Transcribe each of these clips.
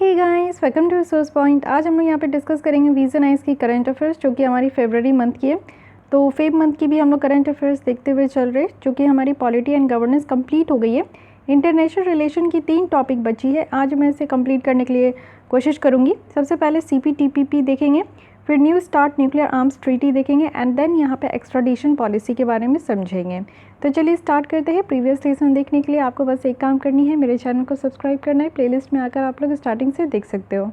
Hey guys, welcome to resource point. आज हम लोग यहाँ पे डिस्कस करेंगे वीज़न आइज की करंट अफेयर्स जो कि हमारी फरवरी मंथ की है। तो फेब मंथ की भी हम लोग करंट अफेयर्स देखते हुए चल रहे हैं, जो कि हमारी पॉलिटी एंड गवर्नेंस कंप्लीट हो गई है। इंटरनेशनल रिलेशन की 3 टॉपिक बची है, आज मैं इसे कंप्लीट करने के लिए कोशिश करूँगी। सबसे पहले CPTPP देखेंगे, फिर new start nuclear arms treaty देखेंगे एंड देन यहाँ पे एक्स्ट्राडिशन पॉलिसी के बारे में समझेंगे। तो चलिए स्टार्ट करते हैं। प्रीवियस लेसन देखने के लिए आपको बस एक काम करनी है, मेरे चैनल को सब्सक्राइब करना है। प्लेलिस्ट में आकर आप लोग स्टार्टिंग से देख सकते हो।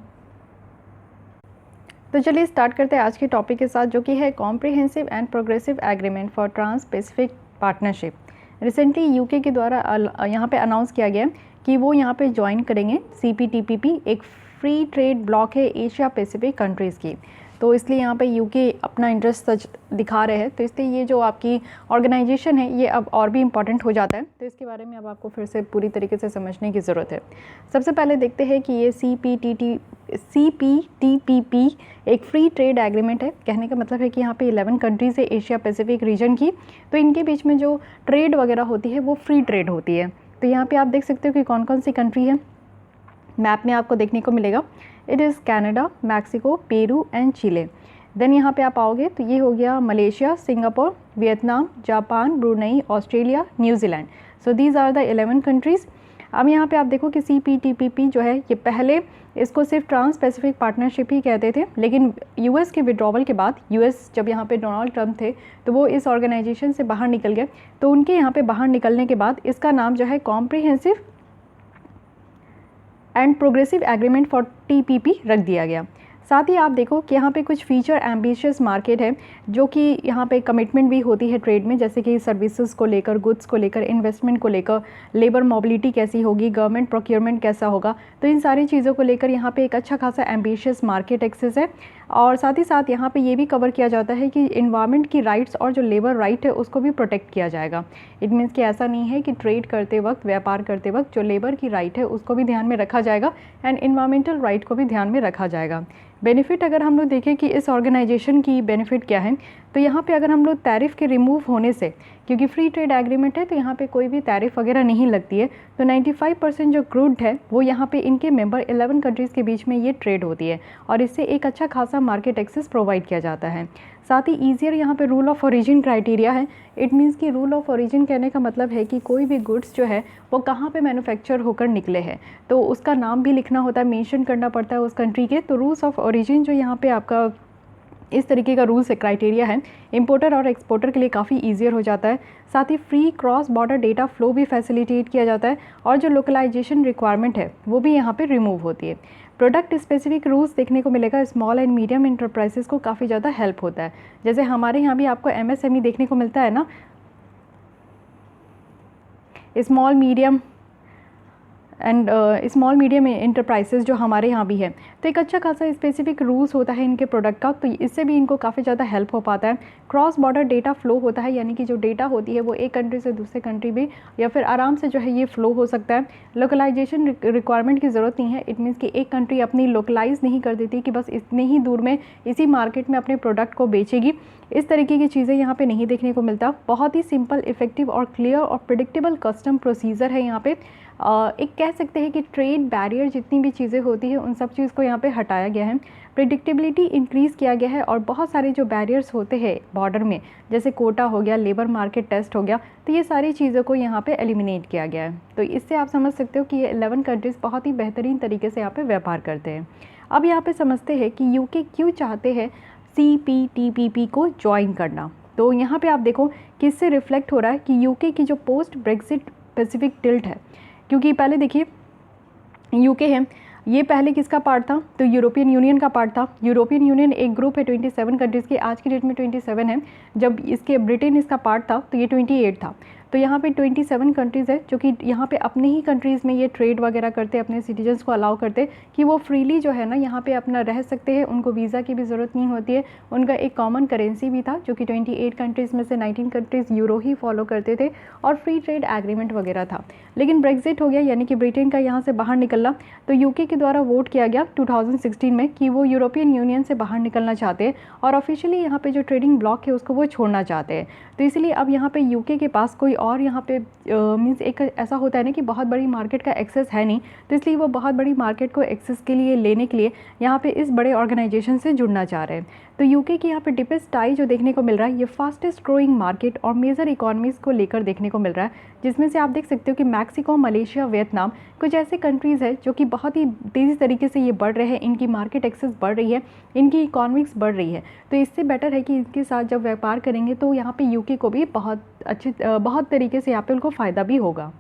तो चलिए स्टार्ट करते हैं आज के टॉपिक के साथ, जो कि है comprehensive and progressive agreement for trans Pacific partnership. Recently UK के द्वारा यहाँ पे अनाउंस किया गया कि वो यहाँ पे ज्वाइन करेंगे CPTPP, एक फ्री ट्रेड ब्लॉक है एशिया पैसिफिक कंट्रीज़ की। तो इसलिए यहाँ पे यूके अपना इंटरेस्ट सच दिखा रहे हैं, तो इसलिए ये जो आपकी ऑर्गेनाइजेशन है ये अब और भी इम्पॉर्टेंट हो जाता है। तो इसके बारे में अब आपको फिर से पूरी तरीके से समझने की ज़रूरत है। सबसे पहले देखते हैं कि ये CPTPP एक फ्री ट्रेड एग्रीमेंट है। कहने का मतलब है कि यहाँ पे 11 कंट्रीज़ है एशिया पैसिफिक रीजन की, तो इनके बीच में जो ट्रेड वगैरह होती है वो फ्री ट्रेड होती है। तो यहाँ पे आप देख सकते हो कि कौन कौन सी कंट्री है, मैप में आपको देखने को मिलेगा। It is Canada, Mexico, Peru and Chile. Then यहाँ पे आप आओगे तो ये हो गया Malaysia, Singapore, Vietnam, Japan, Brunei, Australia, New Zealand. So these are the 11 countries. अब यहाँ पे आप देखो कि CPTPP जो है ये पहले इसको सिर्फ ट्रांस पैसिफिक पार्टनरशिप ही कहते थे, लेकिन US के विड्रॉवल के बाद US जब यहाँ पे डोनाल्ड ट्रंप थे तो वो इस ऑर्गेनाइजेशन से बाहर निकल गए। तो उनके यहाँ पे बाहर निकलने के बाद इसका नाम जो है comprehensive and progressive agreement for TPP रख दिया गया। साथ ही आप देखो कि यहाँ पे कुछ फ्यूचर एम्बिशियस मार्केट है, जो कि यहाँ पे कमिटमेंट भी होती है ट्रेड में, जैसे कि सर्विसेज को लेकर, गुड्स को लेकर, इन्वेस्टमेंट को लेकर, लेबर मोबिलिटी कैसी होगी, गवर्नमेंट प्रोक्योरमेंट कैसा होगा। तो इन सारी चीज़ों को लेकर यहाँ पे एक अच्छा खासा एम्बिशियस मार्केट एक्सेस है। और साथ ही साथ यहाँ पे ये भी कवर किया जाता है कि इन्वायरमेंट की राइट्स और जो लेबर राइट है उसको भी प्रोटेक्ट किया जाएगा। इट मीन्स कि ऐसा नहीं है कि ट्रेड करते वक्त, व्यापार करते वक्त जो लेबर की राइट है उसको भी ध्यान में रखा जाएगा एंड इन्वायरमेंटल राइट को भी ध्यान में रखा जाएगा। बेनिफिट अगर हम लोग देखें कि इस ऑर्गेनाइजेशन की बेनिफिट क्या है, तो यहाँ पे अगर हम लोग टैरिफ के रिमूव होने से, क्योंकि फ्री ट्रेड एग्रीमेंट है तो यहाँ पे कोई भी टैरिफ वगैरह नहीं लगती है, तो 95% जो क्रूड है वो यहाँ पे इनके मेंबर 11 कंट्रीज़ के बीच में ये ट्रेड होती है और इससे एक अच्छा खासा मार्केट एक्सेस प्रोवाइड किया जाता है। साथ ही ईजियर यहाँ पे रूल ऑफ ओरिजिन क्राइटेरिया है। इट मीन्स कि रूल ऑफ ओरिजिन कहने का मतलब है कि कोई भी गुड्स जो है वो कहाँ पे मैन्युफैक्चर होकर निकले हैं, तो उसका नाम भी लिखना होता है, मेंशन करना पड़ता है उस कंट्री के। तो रूल्स ऑफ ओरिजिन जो यहाँ पे आपका इस तरीके का रूल्स है, क्राइटेरिया है, इंपोर्टर और एक्सपोर्टर के लिए काफ़ी ईजियर हो जाता है। साथ ही free cross border data flow भी फैसिलिटेट किया जाता है और जो लोकलाइजेशन रिक्वायरमेंट है वो भी यहाँ पे रिमूव होती है। प्रोडक्ट स्पेसिफिक रूल्स देखने को मिलेगा, स्मॉल एंड मीडियम इंटरप्राइजेस को काफ़ी ज़्यादा हेल्प होता है। जैसे हमारे यहाँ भी आपको MSME देखने को मिलता है ना, स्मॉल मीडियम इंटरप्राइजेस जो हमारे यहाँ भी है, तो एक अच्छा खासा स्पेसिफिक रूल्स होता है इनके प्रोडक्ट का, तो इससे भी इनको काफ़ी ज़्यादा हेल्प हो पाता है। क्रॉस बॉर्डर डेटा फ्लो होता है, यानी कि जो डेटा होती है वो एक कंट्री से दूसरे कंट्री भी या फिर आराम से जो है ये फ्लो हो सकता है। लोकलाइजेशन रिक्वायरमेंट की ज़रूरत नहीं है। इट मीन्स कि एक कंट्री अपनी लोकलाइज नहीं कर देती कि बस इतने ही दूर में इसी मार्केट में अपने प्रोडक्ट को बेचेगी। इस तरीके की चीज़ें यहाँ पे नहीं देखने को मिलता। बहुत ही सिंपल, इफेक्टिव और क्लियर और प्रिडिक्टेबल कस्टम प्रोसीजर है यहाँ पे। एक कह सकते हैं कि ट्रेड बैरियर जितनी भी चीज़ें होती है उन सब चीज़ को यहाँ पे हटाया गया है, प्रिडिक्टेबिलिटी इंक्रीज़ किया गया है और बहुत सारे जो बैरियर्स होते हैं बॉर्डर में, जैसे कोटा हो गया, लेबर मार्केट टेस्ट हो गया, तो ये सारी चीज़ों को यहाँ पे एलिमिनेट किया गया है। तो इससे आप समझ सकते हो कि ये 11 कंट्रीज़ बहुत ही बेहतरीन तरीके से यहाँ पर व्यापार करते हैं। अब यहाँ पर समझते हैं कि यूके क्यों चाहते हैं CPTPP को ज्वाइन करना। तो यहाँ पे आप देखो कि इससे रिफ्लेक्ट हो रहा है कि यूके की जो पोस्ट ब्रेक्सिट पैसिफिक टिल्ट है, क्योंकि पहले देखिए यूके है, ये पहले किसका पार्ट था, तो यूरोपियन यूनियन का पार्ट था। यूरोपियन यूनियन एक ग्रुप है 27 कंट्रीज़ की, आज की डेट में 27 है। जब इसके ब्रिटेन इसका पार्ट था तो ये 28 था। तो यहाँ पे 27 कंट्रीज़ है जो कि यहाँ पे अपने ही कंट्रीज़ में ये ट्रेड वगैरह करते, अपने सिटीजन्स को अलाउ करते कि वो फ्रीली जो है ना यहाँ पे अपना रह सकते हैं, उनको वीज़ा की भी ज़रूरत नहीं होती है। उनका एक कॉमन करेंसी भी था जो कि 28 कंट्रीज़ में से 19 कंट्रीज़ यूरो ही फॉलो करते थे और फ्री ट्रेड एग्रीमेंट वगैरह था। लेकिन ब्रेक्जिट हो गया, यानी कि ब्रिटेन का यहाँ से बाहर निकलना, तो यूके के द्वारा वोट किया गया 2016 में कि वो यूरोपियन यूनियन से बाहर निकलना चाहते हैं और ऑफिशियली यहाँ पे जो ट्रेडिंग ब्लॉक है उसको वो छोड़ना चाहते हैं। तो इसलिए अब यहाँ पे यूके के पास कोई और यहाँ पे मीन्स एक ऐसा होता है ना कि बहुत बड़ी मार्केट का एक्सेस है नहीं, तो इसलिए वो बहुत बड़ी मार्केट को एक्सेस के लिए लेने के लिए यहाँ पे इस बड़े ऑर्गेनाइजेशन से जुड़ना चाह रहे हैं। तो यूके की यहाँ पे डीपेस्ट टाई जो देखने को मिल रहा है ये फास्टेस्ट ग्रोइंग मार्केट और मेजर इकोनॉमीज़ को लेकर देखने को मिल रहा है, जिसमें से आप देख सकते हो कि मैक्सिको, मलेशिया, वियतनाम कुछ ऐसे कंट्रीज़ हैं जो कि बहुत ही तेज़ी तरीके से ये बढ़ रहे हैं, इनकी मार्केट एक्सेस बढ़ रही है, इनकी इकोनॉमिक्स बढ़ रही है। तो इससे बेटर है कि इनके साथ जब व्यापार करेंगे तो यहाँ पे यूके को भी बहुत तरीके से यहाँ पे उनको फ़ायदा भी होगा।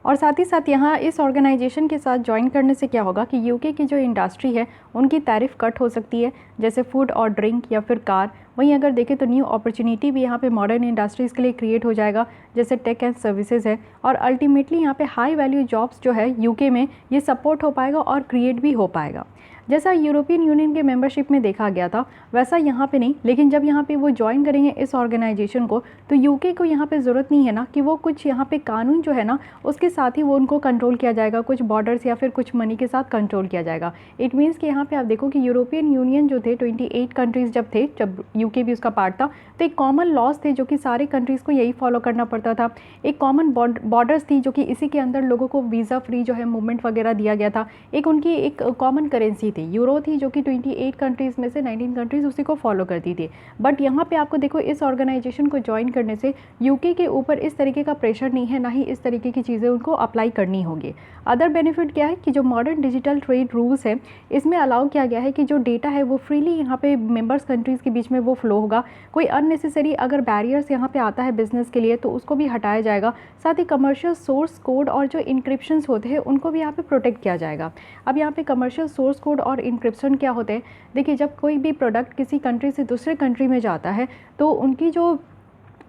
और साथ ही साथ यहाँ इस ऑर्गेनाइजेशन के साथ ज्वाइन करने से क्या होगा कि यूके की जो इंडस्ट्री है उनकी टैरिफ कट हो सकती है, जैसे फूड और ड्रिंक या फिर कार। वहीं अगर देखें तो न्यू अपॉर्चुनिटी भी यहाँ पे मॉडर्न इंडस्ट्रीज़ के लिए क्रिएट हो जाएगा, जैसे टेक एंड सर्विसेज है। और अल्टीमेटली यहाँ पे हाई वैल्यू जॉब्स जो है यूके में ये सपोर्ट हो पाएगा और क्रिएट भी हो पाएगा। जैसा यूरोपियन यूनियन के मेंबरशिप में देखा गया था वैसा यहाँ पे नहीं, लेकिन जब यहाँ पे वो ज्वाइन करेंगे इस ऑर्गेनाइजेशन को तो यूके को यहाँ पे ज़रूरत नहीं है ना कि वो कुछ यहाँ पे कानून जो है ना उसके साथ ही वो उनको कंट्रोल किया जाएगा, कुछ बॉर्डर्स या फिर कुछ मनी के साथ कंट्रोल किया जाएगा। इट मीन्स कि यहाँ पे आप देखो कि यूरोपियन यूनियन जो थे 28 कंट्रीज़ जब यूके भी उसका पार्ट था, तो एक कॉमन लॉज थे जो कि सारे कंट्रीज़ को यही फॉलो करना पड़ता था। एक कॉमन बॉर्डर्स थी जो कि इसी के अंदर लोगों को वीज़ा फ्री जो है मूवमेंट वगैरह दिया गया था। एक उनकी एक कॉमन करेंसी थी, यूरो थी, जो कि 28 कंट्रीज़ में से 19 कंट्रीज़ उसी को फॉलो करती थी। बट यहाँ पे आपको देखो इस ऑर्गेनाइजेशन को ज्वाइन करने से यूके के ऊपर इस तरीके का प्रेशर नहीं है, ना ही इस तरीके की चीज़ें उनको अप्लाई करनी होगी। अदर बेनिफिट क्या है कि जो मॉडर्न डिजिटल ट्रेड रूल्स है इसमें अलाउ किया गया है कि जो डेटा है वो फ्रीली यहाँ पे मेंबर्स कंट्रीज़ के बीच में वो फ्लो होगा। कोई अननेसेसरी अगर बैरियर्स यहाँ पे आता है बिजनेस के लिए तो उसको भी हटाया जाएगा। साथ ही कमर्शियल सोर्स कोड और जो इंक्रिप्शंस होते हैं उनको भी यहाँ पे प्रोटेक्ट किया जाएगा। अब यहाँ पे कमर्शियल सोर्स कोड और इंक्रिप्शन क्या होते हैं, देखिए जब कोई भी प्रोडक्ट किसी कंट्री से दूसरे कंट्री में जाता है तो उनकी जो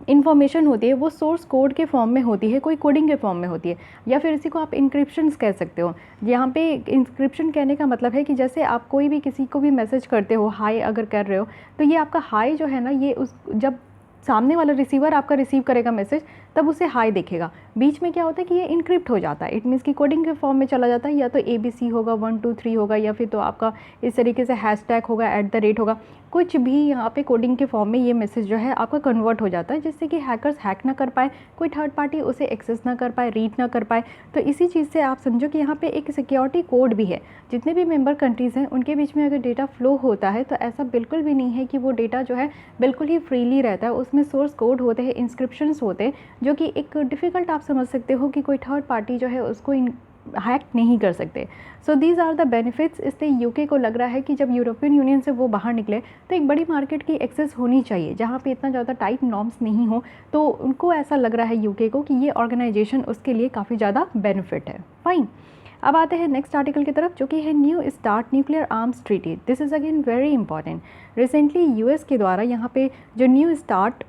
इन्फॉर्मेशन होती है वो सोर्स कोड के फॉर्म में होती है, कोई कोडिंग के फॉर्म में होती है, या फिर इसी को आप इंक्रिप्शंस कह सकते हो। यहाँ पे इंक्रिप्शन कहने का मतलब है कि जैसे आप कोई भी किसी को भी मैसेज करते हो, हाय अगर कर रहे हो, तो ये आपका हाय जो है ना ये जब सामने वाला रिसीवर आपका रिसीव करेगा मैसेज तब उसे हाई देखेगा। बीच में क्या होता है कि ये इनक्रिप्ट हो जाता है, इट मीन्स कि कोडिंग के फॉर्म में चला जाता है, या तो ABC होगा 1 2 3 होगा, या फिर तो आपका इस तरीके से हैशटैग होगा, @ होगा, कुछ भी यहाँ पे कोडिंग के फॉर्म में ये मैसेज जो है आपका कन्वर्ट हो जाता है, जिससे कि हैकर्स हैक ना कर पाए, कोई थर्ड पार्टी उसे एक्सेस ना कर पाए, रीड ना कर पाए। तो इसी चीज़ से आप समझो कि यहाँ पे एक सिक्योरिटी कोड भी है। जितने भी मेंबर कंट्रीज़ हैं उनके बीच में अगर डेटा फ्लो होता है तो ऐसा बिल्कुल भी नहीं है कि वो डेटा जो है बिल्कुल ही फ्रीली रहता है। उसमें सोर्स कोड होते हैं, इंस्क्रिप्शंस होते हैं, जो कि एक डिफ़िकल्ट आप समझ सकते हो कि कोई थर्ड पार्टी जो है उसको हैक नहीं कर सकते। So these are the benefits. इससे यूके को लग रहा है कि जब यूरोपियन यूनियन से वो बाहर निकले तो एक बड़ी मार्केट की एक्सेस होनी चाहिए जहाँ पे इतना ज़्यादा टाइट नॉर्म्स नहीं हो। तो उनको ऐसा लग रहा है यूके को कि ये ऑर्गेनाइजेशन उसके लिए काफ़ी ज़्यादा बेनिफिट है। फाइन, अब आते हैं नेक्स्ट आर्टिकल की तरफ, जो कि है new start nuclear arms treaty. This is again very important. Recently US के द्वारा यहाँ पे जो new start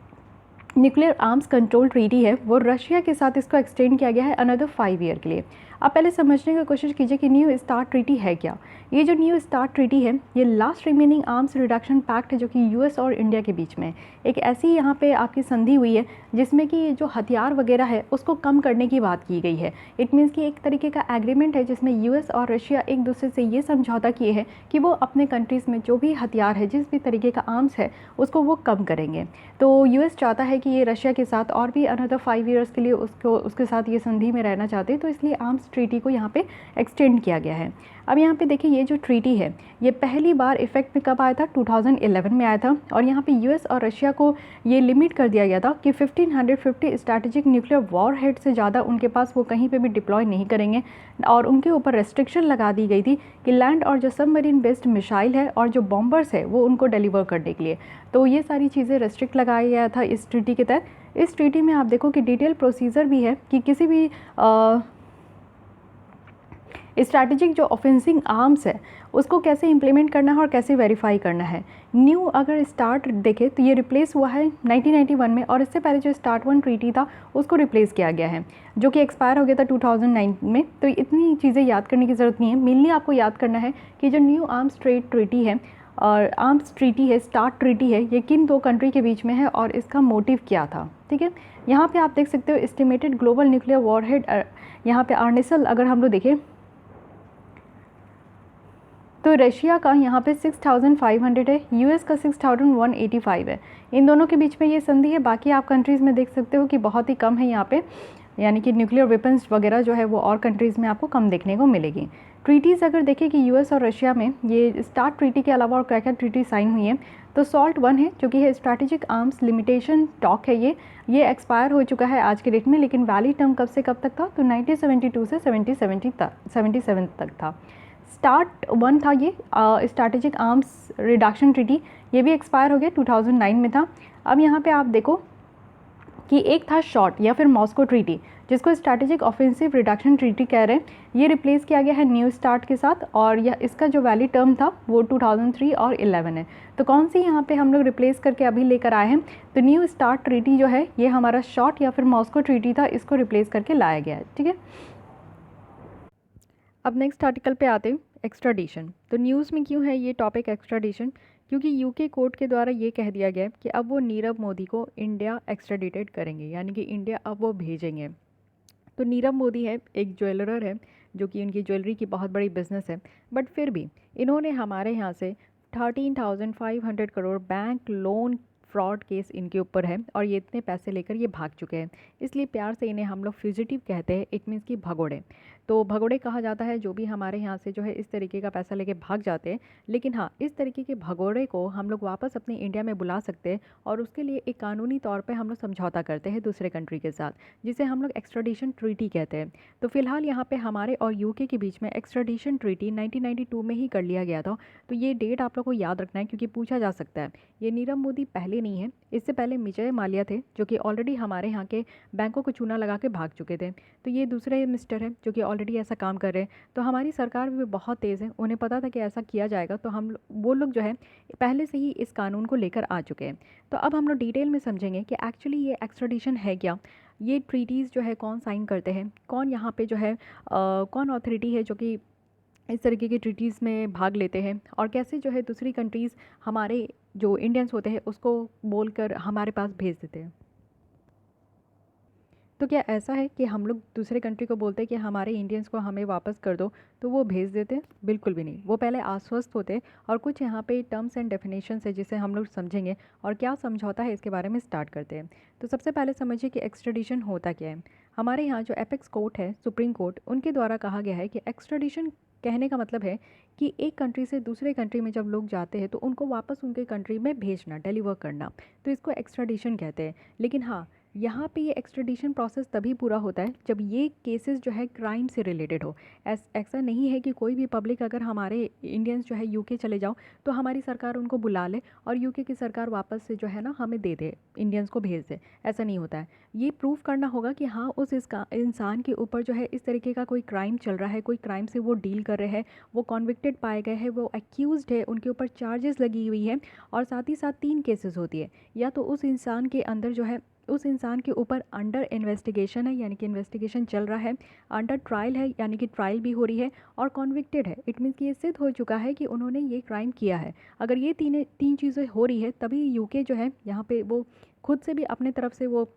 nuclear arms control treaty है वो रशिया के साथ इसको एक्सटेंड किया गया है अनदर 5 ईयर के लिए। आप पहले समझने की कोशिश कीजिए कि न्यू स्टार्ट ट्रीटी है क्या। ये जो न्यू स्टार्ट ट्रीटी है ये last remaining arms reduction pact है जो कि US और इंडिया के बीच में एक ऐसी यहाँ पे आपकी संधि हुई है जिसमें कि जो हथियार वगैरह है उसको कम करने की बात की गई है। इट मीन्स कि एक तरीके का एग्रीमेंट है जिसमें US और रशिया एक दूसरे से ये समझौता किए हैं कि वो अपने कंट्रीज़ में जो भी हथियार है, जिस भी तरीके का आर्म्स है उसको वो कम करेंगे। तो US चाहता है कि ये रशिया के साथ और भी अनदर 5 ईयर्स के लिए उसके साथ ये संधि में रहना चाहते हैं, तो इसलिए आर्म्स ट्रीटी को यहाँ पे एक्सटेंड किया गया है। अब यहाँ पे देखिए ये जो ट्रीटी है ये पहली बार इफेक्ट में कब आया था, 2011 में आया था। और यहाँ पे US और रशिया को ये लिमिट कर दिया गया था कि 1550 स्ट्रैटेजिक न्यूक्लियर वॉरहेड से ज़्यादा उनके पास वो कहीं पे भी डिप्लॉय नहीं करेंगे। और उनके ऊपर रेस्ट्रिक्शन लगा दी गई थी कि लैंड और जो सबमरीन बेस्ड मिसाइल है और जो बॉम्बर्स है वो उनको डिलीवर करने के लिए। तो ये सारी चीज़ें रेस्ट्रिक्ट लगाया गया था इस ट्रीटी के तहत। इस ट्रीटी में आप देखो कि डिटेल प्रोसीजर भी है कि किसी भी स्ट्रैटेजिक जो ऑफेंसिंग आर्म्स है उसको कैसे इंप्लीमेंट करना है और कैसे वेरीफाई करना है। न्यू अगर स्टार्ट देखें तो ये रिप्लेस हुआ है 1991 में, और इससे पहले जो स्टार्ट 1 ट्रीटी था उसको रिप्लेस किया गया है जो कि एक्सपायर हो गया था 2009 में। तो इतनी चीज़ें याद करने की ज़रूरत नहीं है। मेनली आपको याद करना है कि जो न्यू आर्म्स ट्रेड ट्रीटी है और आर्म्स ट्रीटी है, स्टार्ट ट्रीटी है, ये किन 2 कंट्री के बीच में है और इसका मोटिव क्या था। ठीक है, यहाँ पे आप देख सकते हो एस्टिमेटेड ग्लोबल न्यूक्लियर वॉरहेड, यहाँ पे आर्नेसल अगर हम लोग देखें तो रशिया का यहाँ पे 6500 है, यूएस का 6185 है। इन दोनों के बीच में ये संधि है। बाकी आप कंट्रीज़ में देख सकते हो कि बहुत ही कम है यहाँ पे, यानी कि न्यूक्लियर वेपन्स वगैरह जो है वो और कंट्रीज़ में आपको कम देखने को मिलेगी। ट्रीटीज़ अगर देखें कि यूएस और रशिया में ये स्टार्ट ट्रीटी के अलावा और क्या क्या ट्रीटी साइन हुई है, तो SALT I है जो कि है स्ट्रैटेजिक आर्म्स लिमिटेशन टॉक है। ये एक्सपायर हो चुका है आज के डेट में, लेकिन वैलिड टर्म कब से कब तक था, तो 1972 से 77 तक था। START I था ये स्ट्रैटेजिक आर्म्स रिडक्शन ट्रीटी, ये भी एक्सपायर हो गया, 2009 में था। अब यहाँ पे आप देखो कि एक था शॉर्ट या फिर मॉस्को ट्रीटी, जिसको स्ट्रैटेजिक ऑफेंसिव रिडक्शन ट्रीटी कह रहे हैं। ये रिप्लेस किया गया है न्यू स्टार्ट के साथ, और यह इसका जो वैलिड टर्म था वो 2003 और 11 है। तो कौन सी यहाँ पे हम लोग रिप्लेस करके अभी लेकर आए हैं, तो न्यू स्टार्ट ट्रीटी जो है ये हमारा शॉर्ट या फिर मॉस्को ट्रीटी था, इसको रिप्लेस करके लाया गया है। ठीक है, अब नेक्स्ट आर्टिकल पे आते हैं, एक्स्ट्राडिशन। तो न्यूज़ में क्यों है ये टॉपिक एक्स्ट्राडिशन, क्योंकि यूके कोर्ट के द्वारा ये कह दिया गया कि अब वो नीरव मोदी को इंडिया एक्स्ट्राडिटेड करेंगे, यानी कि इंडिया अब वो भेजेंगे। तो नीरव मोदी है, एक ज्वेलर है, जो कि उनकी ज्वेलरी की बहुत बड़ी बिजनेस है, बट फिर भी इन्होंने हमारे यहाँ से 13,500 crore bank loan fraud case इनके ऊपर है, और ये इतने पैसे लेकर ये भाग चुके हैं। इसलिए प्यार से इन्हें हम लोग फ्यूजिटिव कहते हैं, इट मीन्स कि भगोड़े। तो भगोड़े कहा जाता है जो भी हमारे यहाँ से जो है इस तरीके का पैसा लेके भाग जाते हैं। लेकिन हाँ, इस तरीके के भगोड़े को हम लोग वापस अपने इंडिया में बुला सकते हैं, और उसके लिए एक कानूनी तौर पे हम लोग समझौता करते हैं दूसरे कंट्री के साथ, जिसे हम लोग एक्स्ट्राडिशन ट्रीटी कहते हैं। तो फिलहाल यहाँ पे हमारे और यूके के बीच में एक्स्ट्राडिशन ट्रीटी 1992 में ही कर लिया गया था। तो ये डेट आप लोग को याद रखना है, क्योंकि पूछा जा सकता है। ये नीरव मोदी पहले नहीं है, इससे पहले विजय माल्या थे, जो कि ऑलरेडी हमारे यहाँ के बैंकों को चूना लगा के भाग चुके थे। तो ये दूसरे मिस्टर है जो कि ऑलरेडी ऐसा काम कर रहे हैं। तो हमारी सरकार भी बहुत तेज़ है, उन्हें पता था कि ऐसा किया जाएगा, तो वो लोग जो है पहले से ही इस कानून को लेकर आ चुके हैं। तो अब हम लोग डिटेल में समझेंगे कि एक्चुअली ये एक्स्ट्राडिशन है क्या, ये ट्रीटीज़ जो है कौन साइन करते हैं, कौन यहाँ पे जो है कौन अथॉरिटी है जो कि इस तरीके की ट्रीटीज़ में भाग लेते हैं, और कैसे जो है दूसरी कंट्रीज़ हमारे जो इंडियंस होते हैं उसको बोलकर हमारे पास भेज देते हैं। तो क्या ऐसा है कि हम लोग दूसरे कंट्री को बोलते हैं कि हमारे इंडियंस को हमें वापस कर दो, तो वो भेज देते हैं? बिल्कुल भी नहीं। वो पहले आश्वस्त होते, और कुछ यहाँ पे टर्म्स एंड डेफिनेशंस है जिसे हम लोग समझेंगे, और क्या समझौता है इसके बारे में स्टार्ट करते हैं। तो सबसे पहले समझिए कि एक्स्ट्राडिशन होता क्या है। हमारे यहाँ जो एपेक्स कोर्ट है, सुप्रीम कोर्ट, उनके द्वारा कहा गया है कि एक्स्ट्राडिशन कहने का मतलब है कि एक कंट्री से दूसरे कंट्री में जब लोग जाते हैं तो उनको वापस उनके कंट्री में भेजना, डिलीवर करना, तो इसको एक्स्ट्राडिशन कहते हैं। लेकिन हाँ, यहाँ पे ये एक्स्ट्राडिशन प्रोसेस तभी पूरा होता है जब ये केसेस जो है क्राइम से रिलेटेड हो। ऐसा नहीं है कि कोई भी पब्लिक अगर हमारे इंडियंस जो है यूके चले जाओ तो हमारी सरकार उनको बुला ले और यूके की सरकार वापस से जो है ना हमें दे दे, इंडियंस को भेज दे। ऐसा नहीं होता है। ये प्रूव करना होगा कि हाँ, उस इसका इंसान के ऊपर जो है इस तरीके का कोई क्राइम चल रहा है, कोई क्राइम से वो डील कर रहे हैं, वो कॉन्विक्टेड पाए गए हैं, वो एक्यूज्ड है, उनके ऊपर चार्जेस लगी हुई है, और साथ ही साथ 3 केसेस होती है। या तो उस इंसान के अंदर जो है, उस इंसान के ऊपर अंडर इन्वेस्टिगेशन है, यानी कि इन्वेस्टिगेशन चल रहा है, अंडर ट्रायल है, यानी कि ट्रायल भी हो रही है, और कॉन्विक्टेड है, इट मीन्स कि ये सिद्ध हो चुका है कि उन्होंने ये क्राइम किया है। अगर ये तीन चीज़ें हो रही है तभी यूके जो है यहाँ पे वो खुद से भी अपने तरफ से वो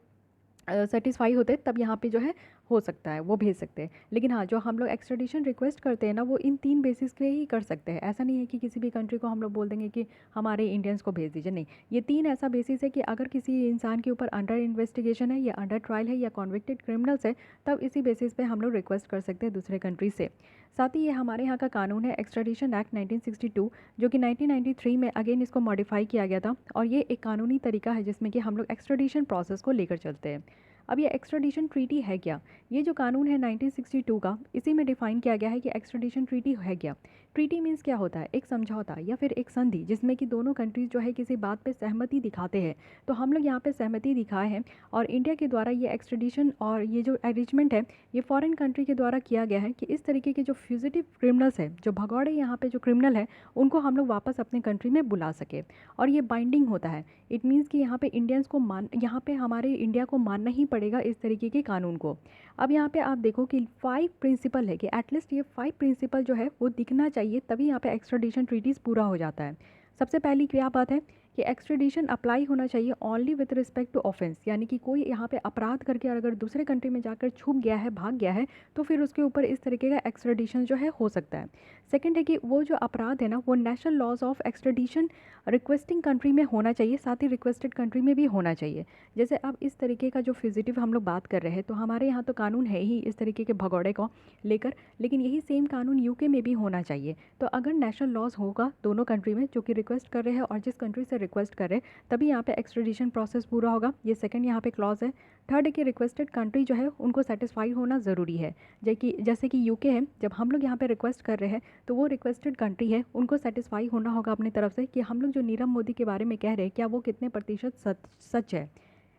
सेटिस्फाई होते, तब यहाँ पे जो है हो सकता है वो भेज सकते हैं। लेकिन हाँ, जो हम लोग एक्स्ट्राडिशन रिक्वेस्ट करते हैं ना, वो इन 3 बेसिस पे ही कर सकते हैं। ऐसा नहीं है कि किसी भी कंट्री को हम लोग बोल देंगे कि हमारे इंडियंस को भेज दीजिए, नहीं। ये 3 ऐसा बेसिस है कि अगर किसी इंसान के ऊपर अंडर इन्वेस्टिगेशन है, या अंडर ट्रायल है, या कॉन्विक्टेड क्रिमिनल्स है, तब इसी बेसिस पे हम लोग रिक्वेस्ट कर सकते हैं दूसरे कंट्री से। साथ ही ये हमारे यहाँ का कानून है एक्स्ट्राडिशन एक्ट 1962, जो कि 1993 में अगेन इसको मॉडिफाई किया गया था, और ये एक कानूनी तरीका है जिसमें कि हम लोग एक्स्ट्राडिशन प्रोसेस को लेकर चलते हैं। अब ये एक्स्ट्राडिशन ट्रीटी है क्या? ये जो कानून है 1962 का, इसी में डिफाइन किया गया है कि एक्स्ट्राडिशन ट्रीटी है क्या। ट्रीटी मीन्स क्या होता है? एक समझौता या फिर एक संधि जिसमें कि दोनों कंट्रीज जो है किसी बात पे सहमति दिखाते हैं। तो हम लोग यहाँ पे सहमति दिखाए हैं, और इंडिया के द्वारा ये एक्स्ट्राडिशन और ये जो अरेंजमेंट है, ये फॉरेन कंट्री के द्वारा किया गया है कि इस तरीके के जो फ्यूजिटिव क्रिमिनल्स है, जो भगौड़े यहाँ पे जो क्रिमिनल है, उनको हम लोग वापस अपने कंट्री में बुला सके। और ये बाइंडिंग होता है, इट मीन्स कि यहाँ पे इंडियंस को यहाँ पे हमारे इंडिया को मानना ही पड़ेगा इस तरीके के कानून को। अब यहाँ पे आप देखो कि 5 प्रिंसिपल है, कि एटलीस्ट ये 5 प्रिंसिपल जो है वो दिखना चाहिए, तभी यहाँ पे एक्स्ट्राडिशन ट्रीटीज़ पूरा हो जाता है। सबसे पहली क्या बात है कि एक्स्ट्रेडिशन अप्लाई होना चाहिए only with respect to offence, यानी कि कोई यहाँ पे अपराध करके अगर दूसरे कंट्री में जाकर छुप गया है, भाग गया है, तो फिर उसके ऊपर इस तरीके का एक्स्ट्रेडिशन जो है हो सकता है। सेकंड है कि वो जो अपराध है ना वो national laws of extradition requesting country में होना चाहिए, साथ ही रिक्वेस्टेड कंट्री में भी होना चाहिए। जैसे अब इस तरीके का जो फिजिटिव हम लोग बात कर रहे हैं, तो हमारे यहाँ तो कानून है ही इस तरीके के भगौड़े को लेकर, लेकिन यही सेम कानून यूके में भी होना चाहिए। तो अगर नेशनल लॉज होगा दोनों कंट्री में जो कि रिक्वेस्ट कर रहे हैं और जिस कंट्री से रिक्वेस्ट कर रहे हैं, तभी यहाँ पे एक्स्ट्रेडिशन प्रोसेस पूरा होगा। ये सेकंड यहाँ पे क्लॉज है। थर्ड है कि रिक्वेस्टेड कंट्री जो है उनको सेटिस्फाई होना ज़रूरी है। जैसे कि यूके है, जब हम लोग यहाँ पे रिक्वेस्ट कर रहे हैं तो वो रिक्वेस्टेड कंट्री है, उनको सेटिस्फाई होना होगा अपनी तरफ से कि हम लोग जो नीरव मोदी के बारे में कह रहे हैं क्या वो कितने प्रतिशत सच है।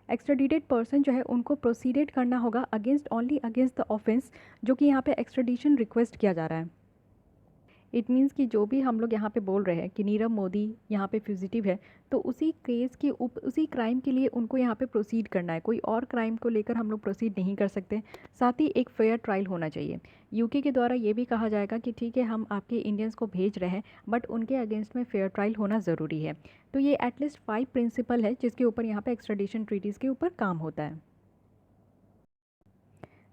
एक्स्ट्रेडिटेड पर्सन जो है उनको प्रोसीडेड करना होगा against only against the offence जो कि यहाँ पे एक्स्ट्रेडिशन रिक्वेस्ट किया जा रहा है। इट मीन्स कि जो भी हम लोग यहाँ पे बोल रहे हैं कि नीरव मोदी यहाँ पे फ्यूजिटिव है, तो उसी केस के उसी क्राइम के लिए उनको यहाँ पे प्रोसीड करना है, कोई और क्राइम को लेकर हम लोग प्रोसीड नहीं कर सकते। साथ ही एक फेयर ट्रायल होना चाहिए। यूके के द्वारा ये भी कहा जाएगा कि ठीक है हम आपके इंडियंस को भेज रहे हैं, बट उनके अगेंस्ट में फेयर ट्रायल होना ज़रूरी है। तो ये एटलीस्ट 5 प्रिंसिपल है जिसके ऊपर यहाँ पे एक्स्ट्रेडिशन ट्रीटीज़ के ऊपर काम होता है।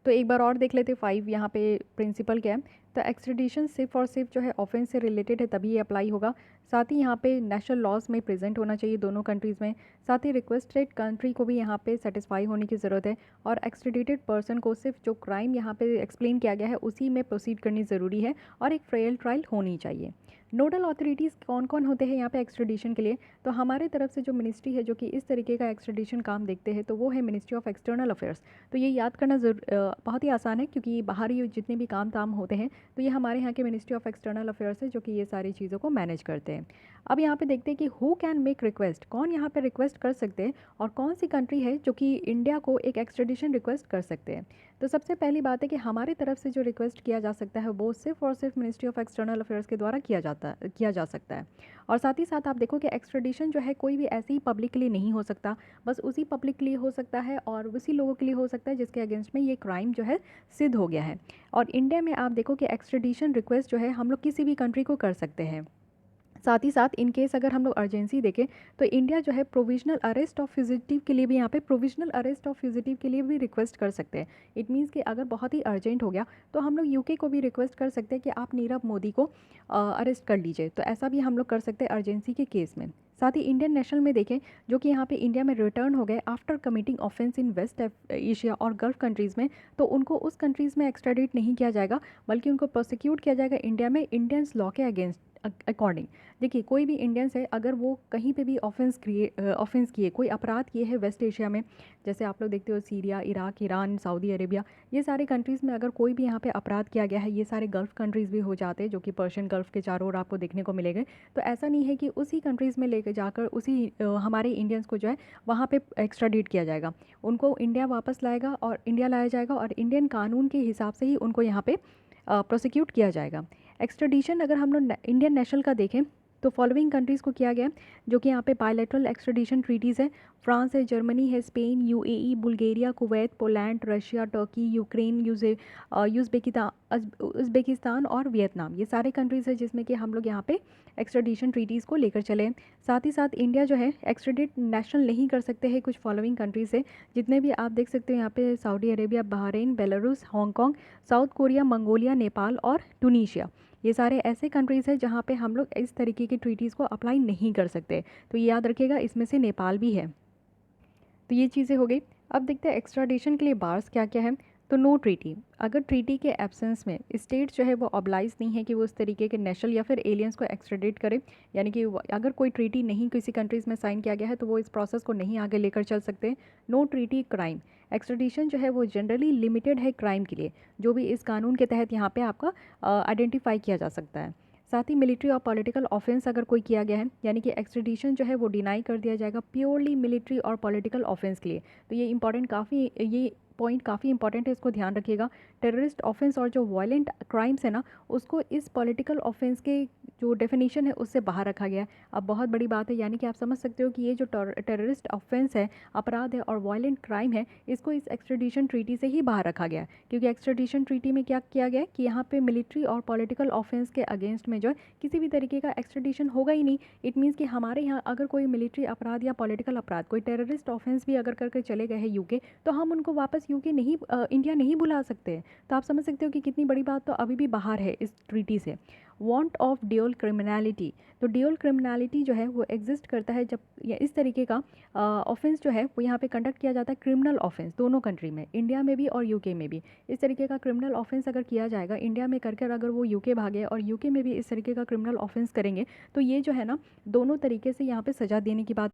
तो एक बार और देख लेते 5 यहाँ पे प्रिंसिपल क्या है। तो एक्स्ट्रेडिशन सिर्फ और सिर्फ जो है ऑफेंस से रिलेटेड है तभी ये अप्लाई होगा। साथ ही यहाँ पे नेशनल लॉज में प्रेजेंट होना चाहिए दोनों कंट्रीज़ में। साथ ही रिक्वेस्टेड कंट्री को भी यहाँ पे सेटिस्फाई होने की ज़रूरत है, और एक्स्ट्रेडिटेड पर्सन को सिर्फ जो क्राइम यहाँ पे एक्सप्लेन किया गया है उसी में प्रोसीड करनी ज़रूरी है, और एक फेयर ट्रायल होनी चाहिए। नोडल अथॉरिटीज़ कौन कौन होते हैं यहाँ पे एक्स्ट्रेडिशन के लिए? तो हमारे तरफ से जो मिनिस्ट्री है जो कि इस तरीके का एक्स्ट्रेडिशन काम देखते हैं, तो वो है मिनिस्ट्री ऑफ एक्सटर्नल अफेयर्स। तो ये याद करना बहुत ही आसान है, क्योंकि बाहरी जितने भी काम होते हैं तो ये हमारे यहाँ के मिनिस्ट्री ऑफ एक्सटर्नल अफेयर्स है जो कि ये सारी चीज़ों को मैनेज करते हैं। अब यहाँ पे देखते हैं कि हु कैन मेक रिक्वेस्ट, कौन यहाँ पे रिक्वेस्ट कर सकते हैं और कौन सी कंट्री है जो कि इंडिया को एक एक्स्ट्रेडिशन रिक्वेस्ट कर सकते हैं। तो सबसे पहली बात है कि हमारी तरफ से जो रिक्वेस्ट किया जा सकता है वो सिर्फ और सिर्फ मिनिस्ट्री ऑफ एक्सटर्नल अफेयर्स के द्वारा किया जा सकता है। और साथ ही साथ आप देखो कि एक्स्ट्रेडिशन जो है कोई भी ऐसे ही पब्लिक के लिए नहीं हो सकता, बस उसी पब्लिक के लिए हो सकता है और उसी लोगों के लिए हो सकता है जिसके अगेंस्ट में ये क्राइम जो है सिद्ध हो गया है। और इंडिया में आप देखो कि एक्स्ट्रेडिशन रिक्वेस्ट जो है हम लोग किसी भी कंट्री को कर सकते हैं। साथ ही साथ इन केस अगर हम लोग अर्जेंसी देखें तो इंडिया जो है प्रोविजनल अरेस्ट ऑफ फ्यूजिटिव के लिए भी यहाँ पे प्रोविजनल अरेस्ट ऑफ फ्यूजिटिव के लिए भी रिक्वेस्ट कर सकते हैं। इट मीन्स कि अगर बहुत ही अर्जेंट हो गया तो हम लोग यूके को भी रिक्वेस्ट कर सकते हैं कि आप नीरव मोदी को अरेस्ट कर लीजिए। तो ऐसा भी हम लोग कर सकते हैं अर्जेंसी के केस में। साथ ही इंडियन नेशनल में देखें जो कि यहाँ पे इंडिया में रिटर्न हो गए after committing offence in West Asia और गल्फ कंट्रीज़ में, तो उनको उस कंट्रीज़ में एक्स्ट्राडिट नहीं किया जाएगा, बल्कि उनको प्रोसिक्यूट किया जाएगा इंडिया में इंडियंस लॉ के अगेंस्ट अकॉर्डिंग। देखिए कोई भी इंडियंस है अगर वो कहीं पे भी ऑफेंस किए, कोई अपराध किए हैं वेस्ट एशिया में, जैसे आप लोग देखते हो Syria, Iraq, Iran, Saudi Arabia, ये सारे कंट्रीज़ में अगर कोई भी यहाँ पे अपराध किया गया है, ये सारे गल्फ़ कंट्रीज़ भी हो जाते हैं जो कि पर्शियन गल्फ़ के चारों ओर आपको देखने को मिलेंगे। तो ऐसा नहीं है कि उसी कंट्रीज़ में लेकर जाकर उसी हमारे इंडियंस को जो है वहाँ पे एक्स्ट्राडिट किया जाएगा, उनको इंडिया वापस लाएगा और इंडिया लाया जाएगा और इंडियन कानून के हिसाब से ही उनको यहाँ पे प्रोसिक्यूट किया जाएगा। एक्स्ट्रेडिशन अगर हम लोग इंडियन नेशनल का देखें तो फॉलोइंग कंट्रीज़ को किया गया जो कि यहाँ पे बायलैटरल एक्स्ट्रेडिशन ट्रीटीज़ है। फ्रांस है, जर्मनी है, Spain, UAE, Bulgaria, Kuwait, Poland, Russia, Turkey, Ukraine, Uzbekistan और वियतनाम, ये सारे कंट्रीज़ है जिसमें कि हम लोग यहाँ पे एक्स्ट्रेडिशन ट्रीटीज़ को लेकर चले। साथ ही साथ इंडिया जो है एक्स्ट्रेडिट नेशनल नहीं कर सकते हैं कुछ फॉलोइंग कंट्रीज से, जितने भी आप देख सकते हो यहाँ पे Saudi Arabia, Bahrain, Belarus, Hong Kong, south Korea, Mongolia, Nepal और टूनीशिया, ये सारे ऐसे कंट्रीज़ हैं जहाँ पे हम लोग इस तरीके की ट्रीटीज़ को अप्लाई नहीं कर सकते। तो ये याद रखिएगा, इसमें से नेपाल भी है। तो ये चीज़ें हो गई। अब देखते हैं एक्स्ट्राडिशन के लिए बार्स क्या क्या है। तो नो ट्रीटी, अगर ट्रीटी के एब्सेंस में स्टेट जो है वो ऑब्लाइज नहीं है कि वो उस तरीके के नेशनल या फिर एलियंस को एक्स्ट्राडिट करे, यानी कि अगर कोई ट्रीटी नहीं किसी कंट्रीज़ में साइन किया गया है तो वो इस प्रोसेस को नहीं आगे लेकर चल सकते। नो ट्रीटी क्राइम, एक्स्ट्राडिशन जो है वो जनरली लिमिटेड है क्राइम के लिए, जो भी इस कानून के तहत यहाँ पे आपका आइडेंटिफाई किया जा सकता है। साथ ही मिलिट्री और पॉलिटिकल ऑफेंस अगर कोई किया गया है, यानी कि एक्स्ट्रेडिशन जो है वो डिनाई कर दिया जाएगा प्योरली मिलिट्री और पॉलिटिकल ऑफेंस के लिए। तो ये पॉइंट काफ़ी इंपॉर्टेंट है, इसको ध्यान रखिएगा। टेररिस्ट ऑफेंस और जो वायलेंट क्राइम्स है ना, उसको इस पॉलिटिकल ऑफेंस के जो डेफिनेशन है उससे बाहर रखा गया है। अब बहुत बड़ी बात है, यानी कि आप समझ सकते हो कि ये जो टेररिस्ट ऑफेंस है, अपराध है और वायलेंट क्राइम है, इसको इस एक्स्ट्रेडिशन ट्रीटी से ही बाहर रखा गया है। क्योंकि एक्स्ट्रेडिशन ट्रीटी में क्या किया गया है कि यहाँ पे मिलिट्री और पॉलिटिकल ऑफेंस के अगेंस्ट में जो है किसी भी तरीके का एक्स्ट्रेडिशन होगा ही नहीं। इट मीन्स कि हमारे यहाँ अगर कोई मिलिट्री अपराध या पॉलिटिकल अपराध, कोई टेररिस्ट ऑफेंस भी अगर करके चले गए हैं यूके, तो हम उनको वापस यूके नहीं, इंडिया नहीं बुला सकते। तो आप समझ सकते हो कि कितनी बड़ी बात तो अभी भी बाहर है इस ट्रीटी से। वांट ऑफ ड्यूअल क्रिमिनलिटी, तो ड्यूअल क्रिमिनलिटी जो है वो एग्जिस्ट करता है जब या इस तरीके का ऑफेंस जो है वो यहाँ पे कंडक्ट किया जाता है, क्रिमिनल ऑफेंस दोनों कंट्री में, इंडिया में भी और यूके में भी। इस तरीके का क्रिमिनल ऑफेंस अगर किया जाएगा इंडिया में कर अगर वो यूके भागे और यूके में भी इस तरीके का क्रिमिनल ऑफेंस करेंगे, तो ये जो है ना दोनों तरीके से यहाँ पे सज़ा देने की बात।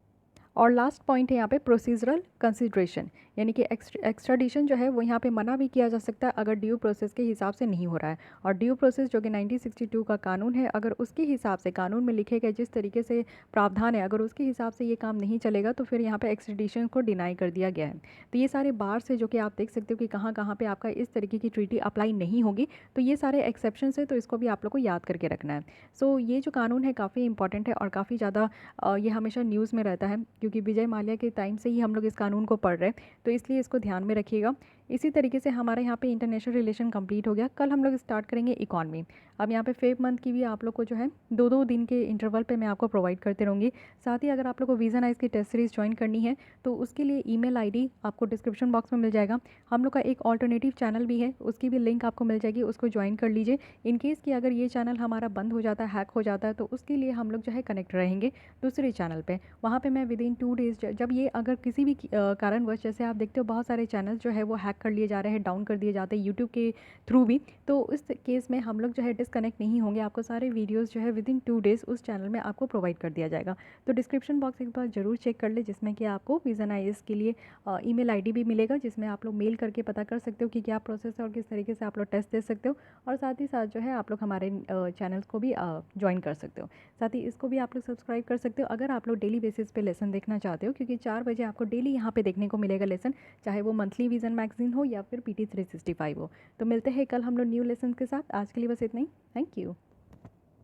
और लास्ट पॉइंट है यहाँ पे प्रोसीजरल कंसिड्रेशन, यानी कि एक्स्ट्राडिशन जो है वो यहाँ पे मना भी किया जा सकता है अगर ड्यू प्रोसेस के हिसाब से नहीं हो रहा है। और ड्यू प्रोसेस जो कि 1962 का कानून है, अगर उसके हिसाब से कानून में लिखे गए जिस तरीके से प्रावधान है, अगर उसके हिसाब से ये काम नहीं चलेगा तो फिर यहाँ पे एक्स्ट्राडिशन को डिनाई कर दिया गया है। तो ये सारे बार्स है जो कि आप देख सकते हो कि कहाँ कहाँ पर आपका इस तरीके की ट्रीटी अप्लाई नहीं होगी। तो ये सारे एक्सेप्शन है, तो इसको भी आप लोग को याद करके रखना है। सो ये जो कानून है काफ़ी इंपॉर्टेंट है और काफ़ी ज़्यादा ये हमेशा न्यूज़ में रहता है, क्योंकि विजय माल्या के टाइम से ही हम लोग इस कानून को पढ़ रहे हैं, तो इसलिए इसको ध्यान में रखिएगा। इसी तरीके से हमारे यहाँ पे इंटरनेशनल रिलेशन कंप्लीट हो गया। कल हम लोग स्टार्ट करेंगे इकॉनमी। अब यहाँ पे फेब मंथ की भी आप लोग को जो है 2-2 दिन के इंटरवल पे मैं आपको प्रोवाइड करते रहूँगी। साथ ही अगर आप लोग को विजन आइज की टेस्ट सीरीज़ ज्वाइन करनी है तो उसके लिए ईमेल आईडी आपको डिस्क्रिप्शन बॉक्स में मिल जाएगा। हम लोग का एक ऑल्टरनेटिव चैनल भी है, उसकी भी लिंक आपको मिल जाएगी, उसको ज्वाइन कर लीजिए। इन केस कि अगर ये चैनल हमारा बंद हो जाता है, हैक हो जाता है, तो उसके लिए हम लोग जो है कनेक्ट रहेंगे दूसरे चैनल पर। वहाँ पर मैं विदिन 2 डेज़ जब ये अगर किसी भी कारणवश, जैसे आप देखते हो बहुत सारे चैनल जो है वो हैक कर लिए जा रहे हैं, डाउन कर दिए जाते हैं यूट्यूब के थ्रू भी, तो इस केस में हम लोग जो है डिस्कनेक्ट नहीं होंगे। आपको सारे वीडियोस जो है विदिन 2 डेज़ उस चैनल में आपको प्रोवाइड कर दिया जाएगा। तो डिस्क्रिप्शन बॉक्स एक बार जरूर चेक कर ले, जिसमें कि आपको विजन आईएएस के लिए ईमेल आईडी भी मिलेगा, जिसमें आप लोग मेल करके पता कर सकते हो कि क्या प्रोसेस है और किस तरीके से आप लोग टेस्ट दे सकते हो। और साथ ही साथ जो है आप लोग हमारे चैनल्स को भी ज्वाइन कर सकते हो। साथ ही इसको भी आप लोग सब्सक्राइब कर सकते हो अगर आप लोग डेली बेसिस पे लेसन देखना चाहते हो, क्योंकि 4 बजे आपको डेली यहाँ पे देखने को मिलेगा लेसन, चाहे वो मंथली विजन मैगजीन हो या फिर PT 365 हो। तो मिलते हैं कल हम लोग न्यू लेसन के साथ। आज के लिए बस इतना ही। Thank you.